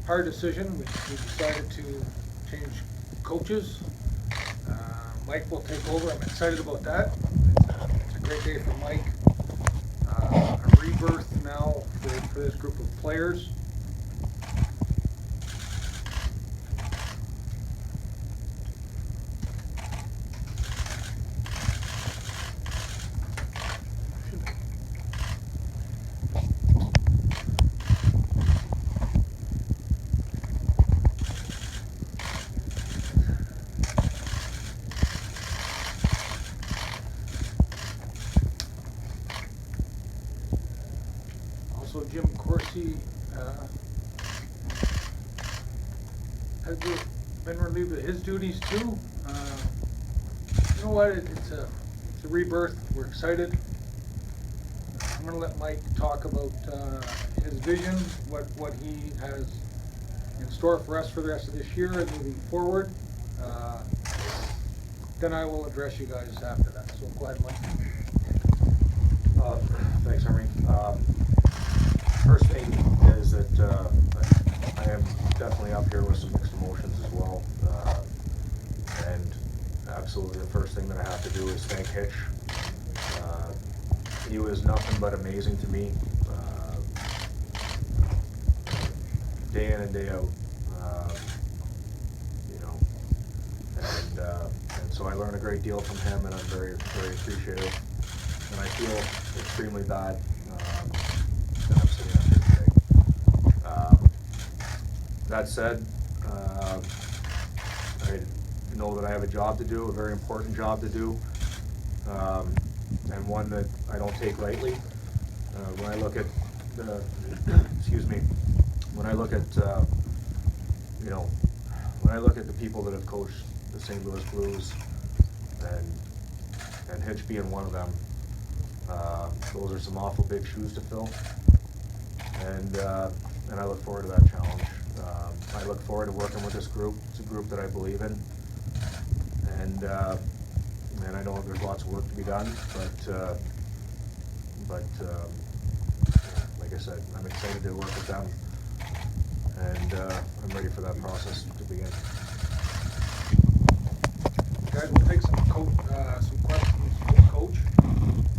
hard decision. We decided to change coaches. Mike will take over. I'm excited about that. It's a great day for Mike. A rebirth now for this group of players. Jim Corsi has been relieved of his duties too. You know what? It's a rebirth. We're excited. I'm going to let Mike talk about his vision, what he has in store for us for the rest of this year and moving forward. Then I will address you guys after that. So go ahead, Mike. Thanks, Henry. First thing is that I am definitely up here with some mixed emotions as well. And absolutely the first thing that I have to do is thank Hitch. He was nothing but amazing to me, day in and day out. You know, and so I learned a great deal from him, and I'm very, very appreciative. And I feel extremely bad that I'm sitting up here today. That said, I know that I have a job to do, a very important job to do, and one that I don't take lightly. When I look at the, excuse me, when I look at, you know, when I look at the people that have coached the St. Louis Blues, and Hitch being one of them, those are some awful big shoes to fill, and I look forward to that challenge. I look forward to working with this group. It's a group that I believe in, and I know there's lots of work to be done, but like I said, I'm excited to work with them, and I'm ready for that process to begin. Guys, we'll take some questions from the coach,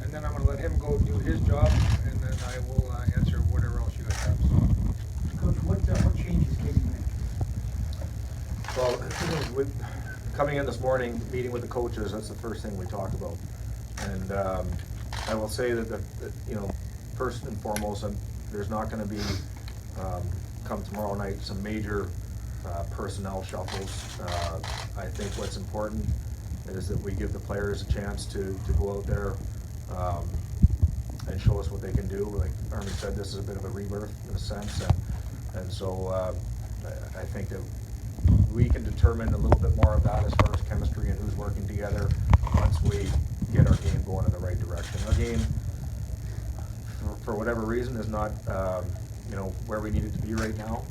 and then I'm going to let him go do his job, and then I will answer whatever else you guys have. So. Coach, what changes can you make? Well, with coming in this morning, meeting with the coaches, that's the first thing we talked about. And I will say that you know, first and foremost, there's not going to be, come tomorrow night, some major personnel shuffles. I think what's important is that we give the players a chance to go out there and show us what they can do. Like Army said, this is a bit of a rebirth in a sense, and so I think that we can determine a little bit more of that as far as chemistry and who's working together once we get our game going in the right direction. Our game, for whatever reason, is not you know, where we need it to be right now,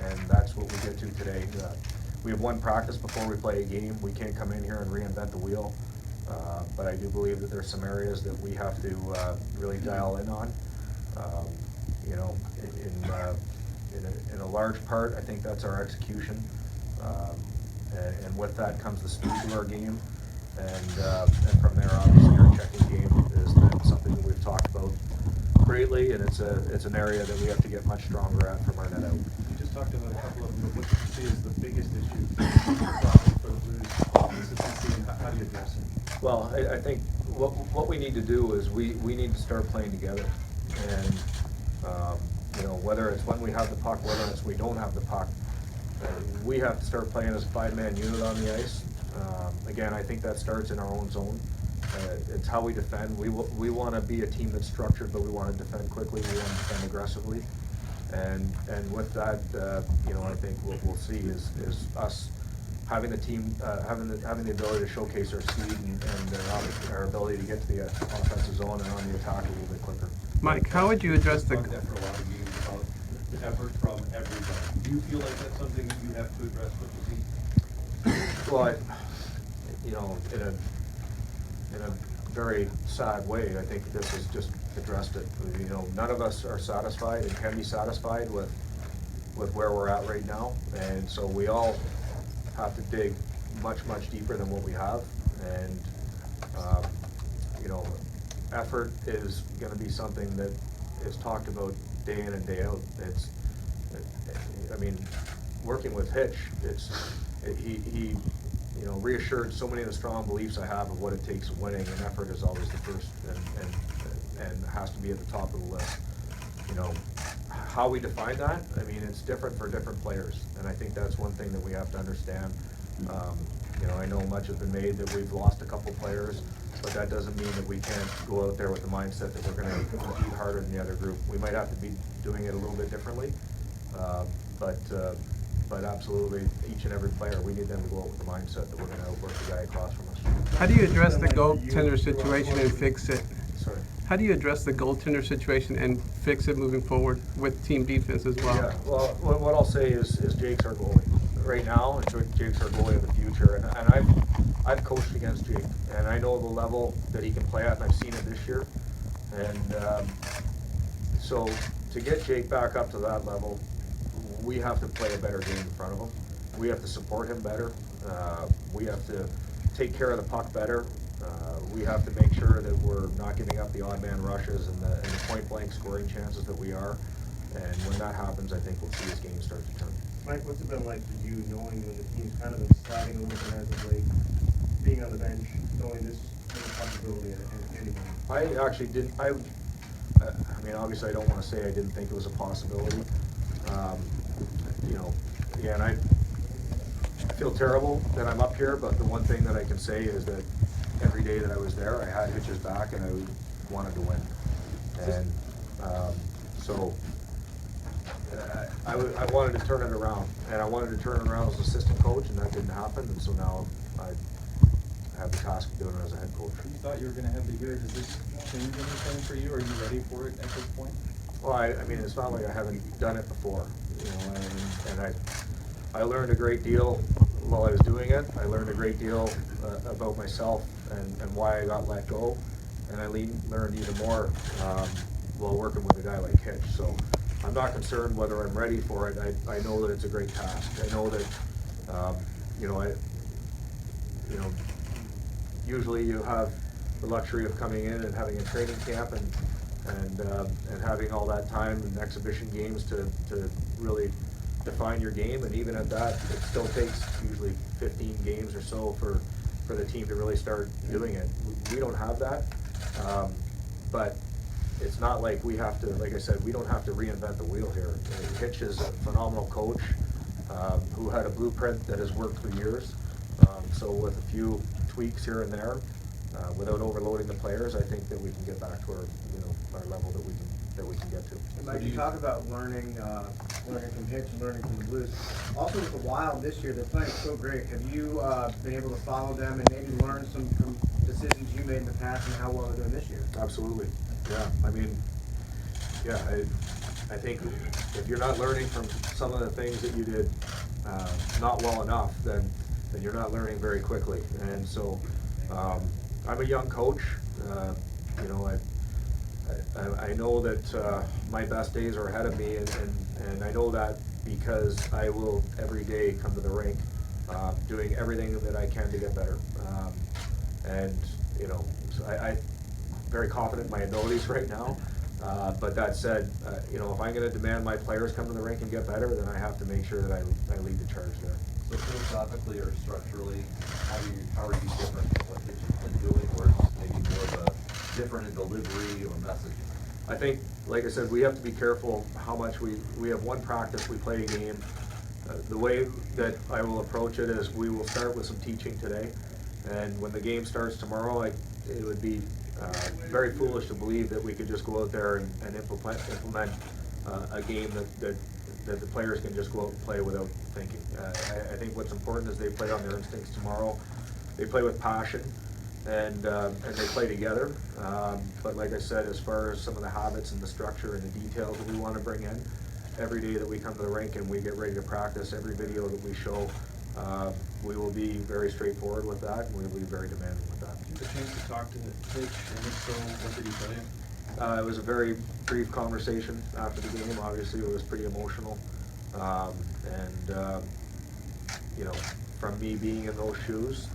and that's what we get to today. We have one practice before we play a game. We can't come in here and reinvent the wheel, but I do believe that there's some areas that we have to really dial in on. You know, in a large part, I think that's our execution, and with that comes the speed to our game, and from there, obviously, our checking game is something that we've talked about greatly, and it's an area that we have to get much stronger at from our net out. You just talked about a couple of them, but what do you see as the biggest issue for the Blues? Consistency, and how do you address it? Well, I think what we need to do is we need to start playing together, and you know, whether it's when we have the puck, whether it's we don't have the puck, we have to start playing as a five-man unit on the ice. Again, I think that starts in our own zone. It's how we defend. We want to be a team that's structured, but we want to defend quickly. We want to defend aggressively, and with that, you know, I think what we'll see is us having the team having the ability to showcase our speed and our ability to get to the offensive zone and on the attack a little bit quicker. Mike, how would you address the? That for a lot of games about the effort from everybody. Do you feel like that's something that you have to address with the team? Well, you know, in a very sad way, I think this has just addressed it. You know, none of us are satisfied and can be satisfied with with where we're at right now. And so we all have to dig much, much deeper than what we have. And, you know, effort is gonna be something that is talked about day in and day out. I mean, working with Hitch, he you know, reassured so many of the strong beliefs I have of what it takes in winning, and effort is always the first and has to be at the top of the list. You know, how we define that, I mean, it's different for different players, and I think that's one thing that we have to understand. You know, I know much has been made that we've lost a couple players, but that doesn't mean that we can't go out there with the mindset that we're gonna compete harder than the other group. We might have to be doing it a little bit differently, but absolutely, each and every player, we need them to go out with the mindset that we're gonna outwork the guy across from us. How do you address the goaltender situation and fix it? Sorry. How do you address the goaltender situation and fix it moving forward with team defense as well? Yeah, well, what I'll say is Jake's our goalie right now, and Jake's our goalie of the future, and I've coached against Jake, and I know the level that he can play at, and I've seen it this year. And so to get Jake back up to that level, we have to play a better game in front of him. We have to support him better. We have to take care of the puck better. We have to make sure that we're not giving up the odd man rushes and the point blank scoring chances that we are. And when that happens, I think we'll see his game start to turn. Mike, what's it been like for you knowing when the team's kind of been sliding a little bit as of late, being on the bench, knowing this is a possibility at any moment? I actually didn't, I mean, obviously I don't wanna say I didn't think it was a possibility. You know, again, I feel terrible that I'm up here, but the one thing that I can say is that every day that I was there, I had Hitch's back and I wanted to win. And, so, I wanted to turn it around, and I wanted to turn it around as assistant coach, and that didn't happen, and so now I have the task of doing it as a head coach. You thought you were gonna have the year, does this change anything for you? Are you ready for it at this point? Well, I mean, it's not like I haven't done it before, you know, and I learned a great deal while I was doing it. I learned a great deal about myself and why I got let go, and I learned even more while working with a guy like Hitch. So I'm not concerned whether I'm ready for it. I know that it's a great task. I know that, you know, usually you have the luxury of coming in and having a training camp and having all that time and exhibition games to really define your game, and even at that, it still takes usually 15 games or so for the team to really start doing it. We don't have that, but it's not like we have to, like I said, we don't have to reinvent the wheel here. Hitch is a phenomenal coach who had a blueprint that has worked for years. So with a few tweaks here and there, without overloading the players, I think that we can get back to our level that we can get to. And Mike, you talk about learning from Hitch and learning from the Blues. Also with the Wild this year, they're playing so great. Have you been able to follow them and maybe learn some from decisions you made in the past and how well they're doing this year? Absolutely, yeah. I mean, yeah, I think if you're not learning from some of the things that you did not well enough, then you're not learning very quickly. And so I'm a young coach. You know, I know that my best days are ahead of me, and I know that because I will every day come to the rink doing everything that I can to get better. And you know, so I'm very confident in my abilities right now. But that said, you know, if I'm going to demand my players come to the rink and get better, then I have to make sure that I lead the charge there. So philosophically or structurally, how are you different from what Hitch has been doing, or is it maybe more of a different in delivery or messaging? I think, like I said, we have to be careful how much we have one practice, we play a game. The way that I will approach it is we will start with some teaching today, and when the game starts tomorrow, it would be very foolish to believe that we could just go out there and implement a game that the players can just go out and play without thinking. I think what's important is they play on their instincts tomorrow. They play with passion, and they play together. But like I said, as far as some of the habits and the structure and the details that we want to bring in, every day that we come to the rink and we get ready to practice, every video that we show, we will be very straightforward with that, and we will be very demanding with that. Did you have a chance to talk to Hitch, and if so, what did he tell you? It was a very brief conversation after the game. Obviously, it was pretty emotional. You know, from me being in those shoes,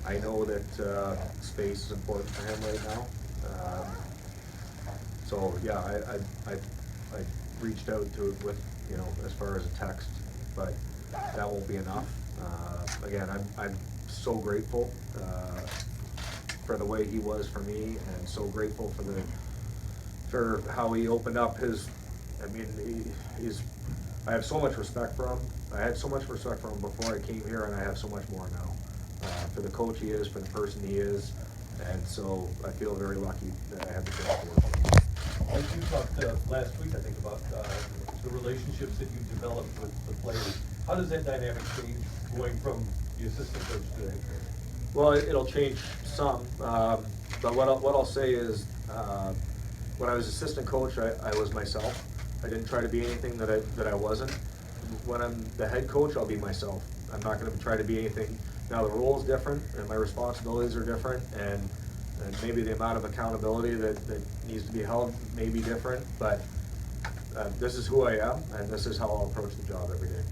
I know that space is important for him right now. So, yeah, I reached out to it with, you know, as far as a text, but that won't be enough. Again, I'm so grateful for the way he was for me, and so grateful for how he opened up his, I mean, I have so much respect for him. I had so much respect for him before I came here, and I have so much more now. For the coach he is, for the person he is, and so I feel very lucky that I have the chance to work with him. Like you talked last week, I think, about the relationships that you developed with the players. How does that dynamic change going from the assistant coach to the head coach? Well, it'll change some, but what I'll say is, when I was assistant coach, I was myself. I didn't try to be anything that I wasn't. When I'm the head coach, I'll be myself. I'm not gonna try to be anything. Now, the role is different, and my responsibilities are different, and maybe the amount of accountability that needs to be held may be different, but this is who I am, and this is how I'll approach the job every day.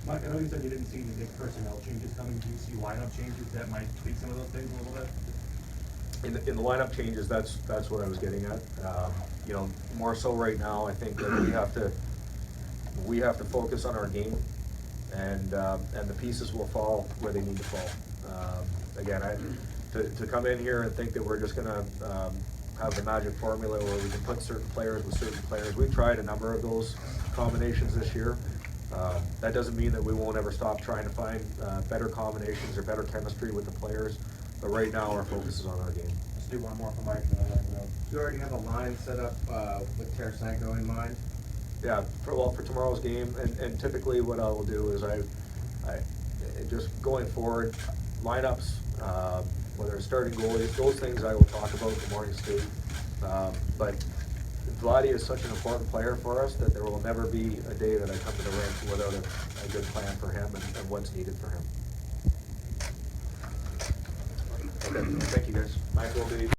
Mike, I know you said you didn't see any big personnel changes coming. Do you see lineup changes that might tweak some of those things a little bit? In the lineup changes, that's what I was getting at. You know, more so right now, I think that we have to focus on our game, and the pieces will fall where they need to fall. Again, to come in here and think that we're just gonna have the magic formula where we can put certain players with certain players. We've tried a number of those combinations this year. That doesn't mean that we won't ever stop trying to find better combinations or better chemistry with the players, but right now our focus is on our game. Let's do one more for Mike, and then I'll let you know. Do you already have a line set up with Tarasenko in mind? Yeah, for tomorrow's game, and typically what I will do is I just going forward, lineups, whether it's starting goalies, those things I will talk about in the morning state. But Vladdy is such an important player for us that there will never be a day that I come to the rink without a good plan for him and what's needed for him. Okay, thank you guys. Mike will be